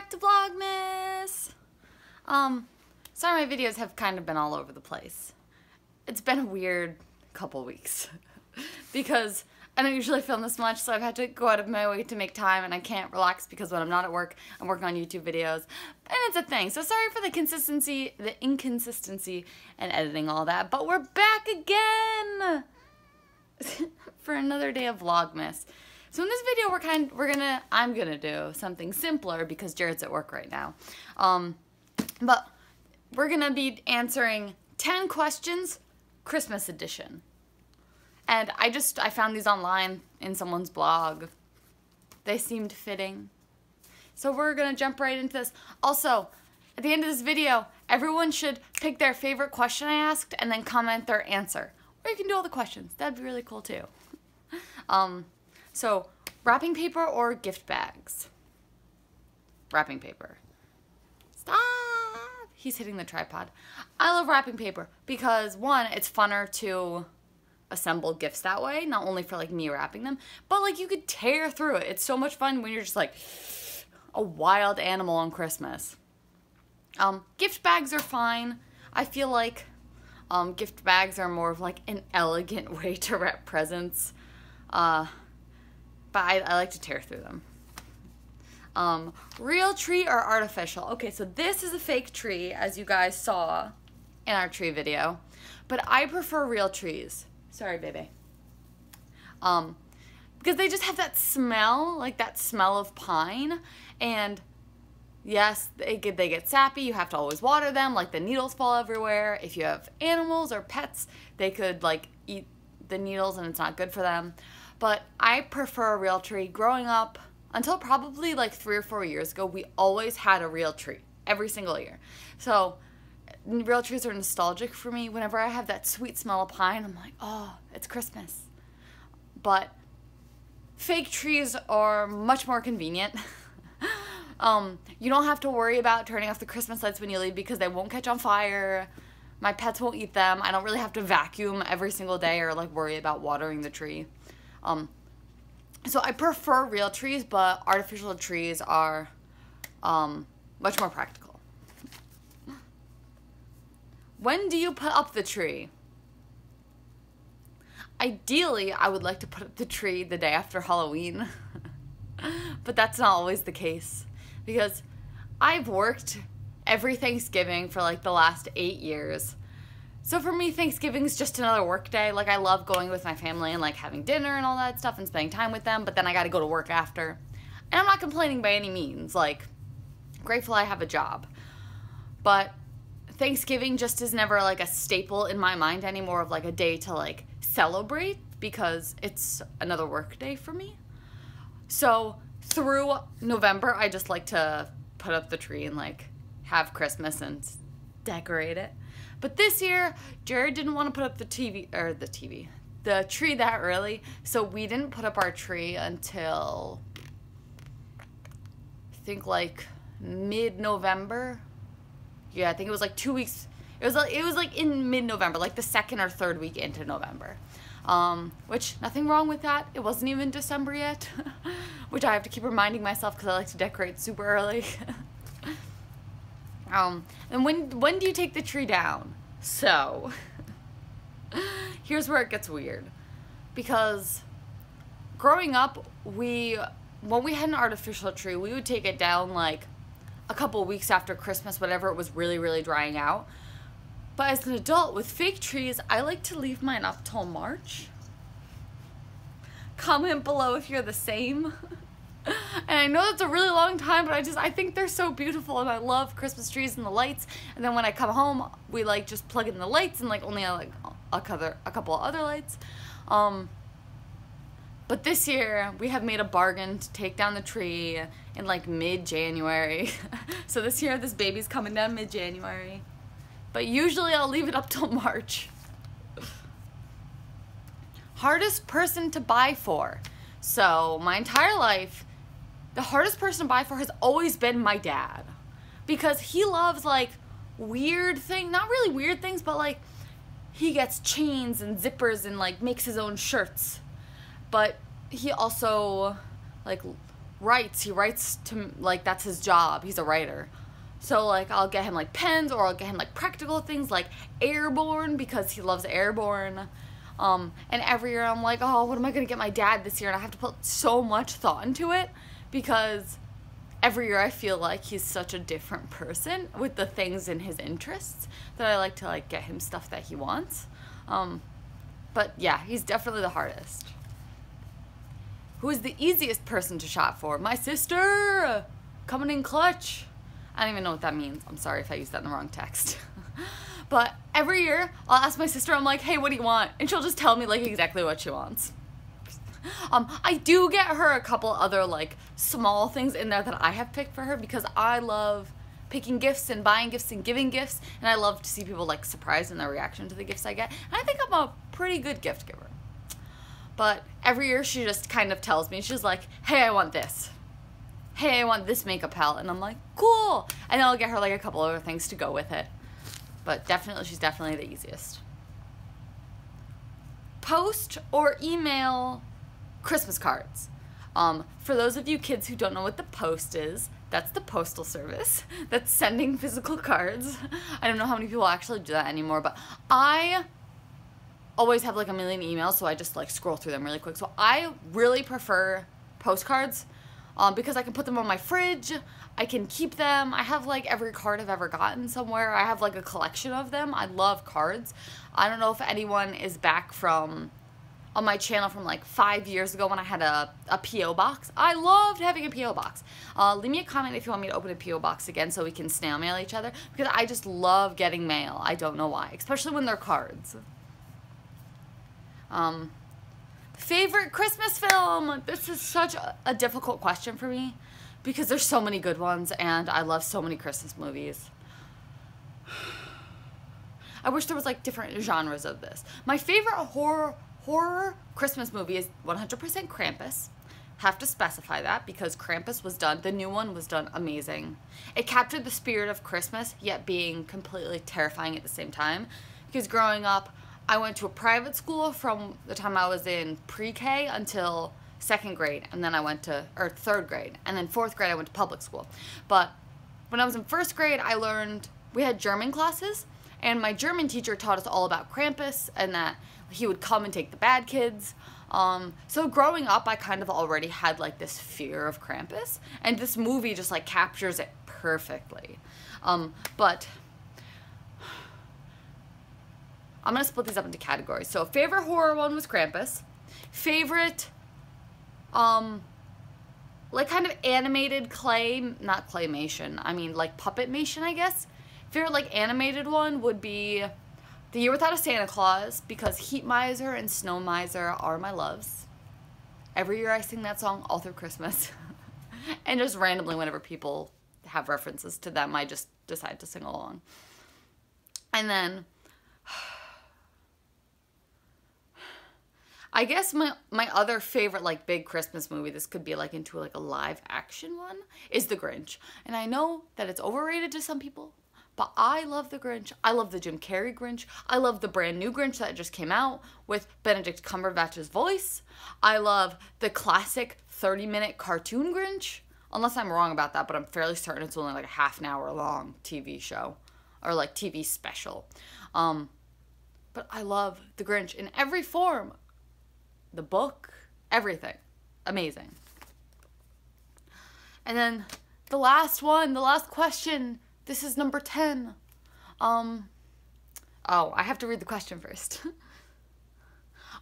back to Vlogmas! Sorry my videos have kind of been all over the place. It's been a weird couple weeks because I don't usually film this much, so I've had to go out of my way to make time, and I can't relax because when I'm not at work, I'm working on YouTube videos, and it's a thing. So sorry for the inconsistency and editing all that, but we're back again for another day of Vlogmas. So in this video, I'm gonna do something simpler because Jared's at work right now. But we're gonna be answering 10 questions, Christmas edition. And I found these online in someone's blog. They seemed fitting. So we're gonna jump right into this. Also, at the end of this video, everyone should pick their favorite question I asked and then comment their answer. Or you can do all the questions. That'd be really cool too. So, wrapping paper or gift bags? Wrapping paper. Stop! He's hitting the tripod. I love wrapping paper because, one, it's funner to assemble gifts that way, not only for like me wrapping them, but like you could tear through it. It's so much fun when you're just like a wild animal on Christmas. Gift bags are fine. I feel like gift bags are more of like an elegant way to wrap presents. But I like to tear through them. Real tree or artificial? Okay, so this is a fake tree, as you guys saw in our tree video, but I prefer real trees. Sorry, baby. Because they just have that smell, like that smell of pine, and yes, they get sappy. You have to always water them, like the needles fall everywhere. If you have animals or pets, they could like eat the needles and it's not good for them. But I prefer a real tree. Growing up, until probably like 3 or 4 years ago, we always had a real tree every single year. So real trees are nostalgic for me. Whenever I have that sweet smell of pine, I'm like, oh, it's Christmas. But fake trees are much more convenient. You don't have to worry about turning off the Christmas lights when you leave because they won't catch on fire. My pets won't eat them. I don't really have to vacuum every single day or like worry about watering the tree. So I prefer real trees, but artificial trees are much more practical. When do you put up the tree? Ideally, I would like to put up the tree the day after Halloween, but that's not always the case because I've worked every Thanksgiving for like the last 8 years. So for me, Thanksgiving's just another work day. Like, I love going with my family and like having dinner and all that stuff and spending time with them, but then I gotta go to work after. And I'm not complaining by any means. Like, grateful I have a job. But Thanksgiving just is never like a staple in my mind anymore of like a day to like celebrate because it's another work day for me. So through November, I just like to put up the tree and like have Christmas and decorate it. But this year, Jared didn't want to put up the tree that early, so we didn't put up our tree until I think like mid-November. Yeah, I think it was like 2 weeks. It was like in mid-November, like the 2nd or 3rd week into November. Which, nothing wrong with that. It wasn't even December yet, which I have to keep reminding myself because I like to decorate super early. And when do you take the tree down? So, here's where it gets weird. Because growing up, when we had an artificial tree, we would take it down like a couple weeks after Christmas, whenever it was really, really drying out. But as an adult with fake trees, I like to leave mine up till March. Comment below if you're the same. And I know that's a really long time, but I think they're so beautiful, and I love Christmas trees and the lights. And then when I come home, we like just plug in the lights and like only like a couple of other lights. But this year we have made a bargain to take down the tree in like mid-January. So this year this baby's coming down mid-January. But usually I'll leave it up till March. Hardest person to buy for. So my entire life, the hardest person to buy for has always been my dad. Because he loves like weird things, not really weird things, but like he gets chains and zippers and like makes his own shirts. But he also like writes. He writes to, like, that's his job. He's a writer. So, like, I'll get him, like, pens, or I'll get him, like, practical things, like Airborne, because he loves Airborne. And every year I'm like, oh, what am I going to get my dad this year? And I have to put so much thought into it, because every year I feel like he's such a different person with the things in his interests that I like to, like, get him stuff that he wants. But, yeah, he's definitely the hardest. Who is the easiest person to shop for? My sister! Coming in clutch. I don't even know what that means. I'm sorry if I used that in the wrong text. But every year, I'll ask my sister, I'm like, hey, what do you want? And she'll just tell me, like, exactly what she wants. I do get her a couple other, like, small things in there that I have picked for her, because I love picking gifts and buying gifts and giving gifts, and I love to see people, like, surprised in their reaction to the gifts I get. And I think I'm a pretty good gift giver. But every year she just kind of tells me, she's like, hey, I want this. Hey, I want this makeup palette. And I'm like, cool. And then I'll get her, like, a couple other things to go with it. But definitely, she's definitely the easiest. Post or email Christmas cards. For those of you kids who don't know what the post is, that's the postal service. That's sending physical cards. I don't know how many people actually do that anymore, but I always have, like, a million emails, so I just, like, scroll through them really quick. So I really prefer postcards, because I can put them on my fridge. I can keep them. I have, like, every card I've ever gotten somewhere. I have, like, a collection of them. I love cards. I don't know if anyone is back from on my channel from, like, 5 years ago when I had a P.O. box. I loved having a P.O. box. Leave me a comment if you want me to open a P.O. box again so we can snail mail each other, because I just love getting mail. I don't know why, especially when they're cards. Favorite Christmas film? This is such a difficult question for me, because there's so many good ones, and I love so many Christmas movies. I wish there was, like, different genres of this. My favorite horror Christmas movie is 100% Krampus. Have to specify that, because Krampus was done, the new one was done amazing. It captured the spirit of Christmas, yet being completely terrifying at the same time. Because growing up, I went to a private school from the time I was in pre-K until 2nd grade, and then I went to, or 3rd grade, and then 4th grade I went to public school. But when I was in 1st grade, I learned, we had German classes, and my German teacher taught us all about Krampus, and that he would come and take the bad kids. So growing up, I kind of already had, like, this fear of Krampus, and this movie just, like, captures it perfectly. But I'm going to split these up into categories. So favorite horror one was Krampus. Favorite, like, kind of animated not claymation, I mean, like, puppetmation, I guess. Favorite, like, animated one would be The Year Without a Santa Claus, because Heat Miser and Snow Miser are my loves. Every year I sing that song all through Christmas. And just randomly, whenever people have references to them, I just decide to sing along. And then I guess my other favorite, like, big Christmas movie, this could be, like, into, like, a live action one, is The Grinch. And I know that it's overrated to some people, but I love The Grinch. I love the Jim Carrey Grinch. I love the brand new Grinch that just came out with Benedict Cumberbatch's voice. I love the classic 30-minute cartoon Grinch, unless I'm wrong about that, but I'm fairly certain it's only, like, a half an hour long TV show, or, like, TV special. But I love The Grinch in every form. The book, everything. Amazing. And then the last one, the last question. This is number 10. Oh, I have to read the question first.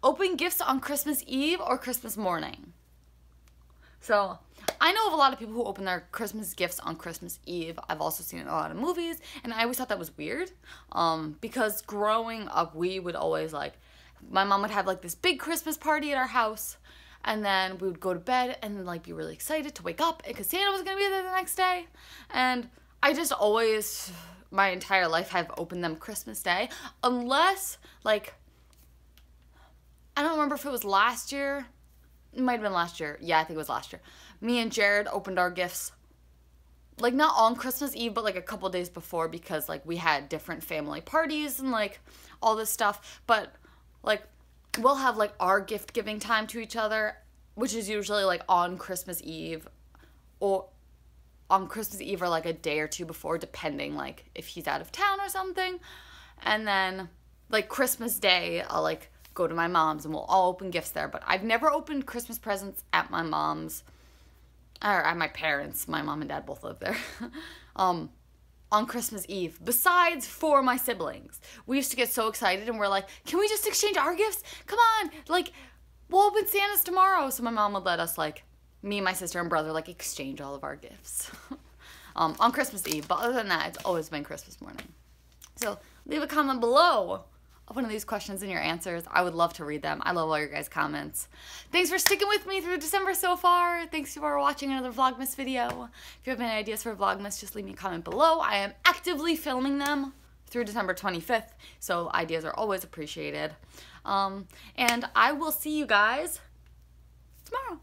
Open gifts on Christmas Eve or Christmas morning? So, I know of a lot of people who open their Christmas gifts on Christmas Eve. I've also seen it in a lot of movies, and I always thought that was weird. Because growing up, we would always, like, my mom would have, like, this big Christmas party at our house, and then we would go to bed and, like, be really excited to wake up because Santa was going to be there the next day. And I just always, my entire life, have opened them Christmas Day, unless, like, I don't remember if it was last year. It might have been last year. Yeah, I think it was last year. Me and Jared opened our gifts, like, not on Christmas Eve, but, like, a couple days before, because, like, we had different family parties and, like, all this stuff. But, like, we'll have, like, our gift giving time to each other, which is usually, like, on Christmas Eve or on Christmas Eve or like a day or two before, depending like if he's out of town or something. And then like Christmas Day, I'll like go to my mom's and we'll all open gifts there. But I've never opened Christmas presents at my mom's or at my parents'. My mom and dad both live there. On Christmas Eve, besides for my siblings. We used to get so excited and we're like, can we just exchange our gifts? Come on, like, we'll open Santa's tomorrow. So my mom would let us, like, me, my sister, and brother, like, exchange all of our gifts on Christmas Eve. But other than that, it's always been Christmas morning. So leave a comment below of one of these questions and your answers. I would love to read them. I love all your guys' comments. Thanks for sticking with me through December so far. Thanks for watching another Vlogmas video. If you have any ideas for Vlogmas, just leave me a comment below. I am actively filming them through December 25th, so ideas are always appreciated. And I will see you guys tomorrow.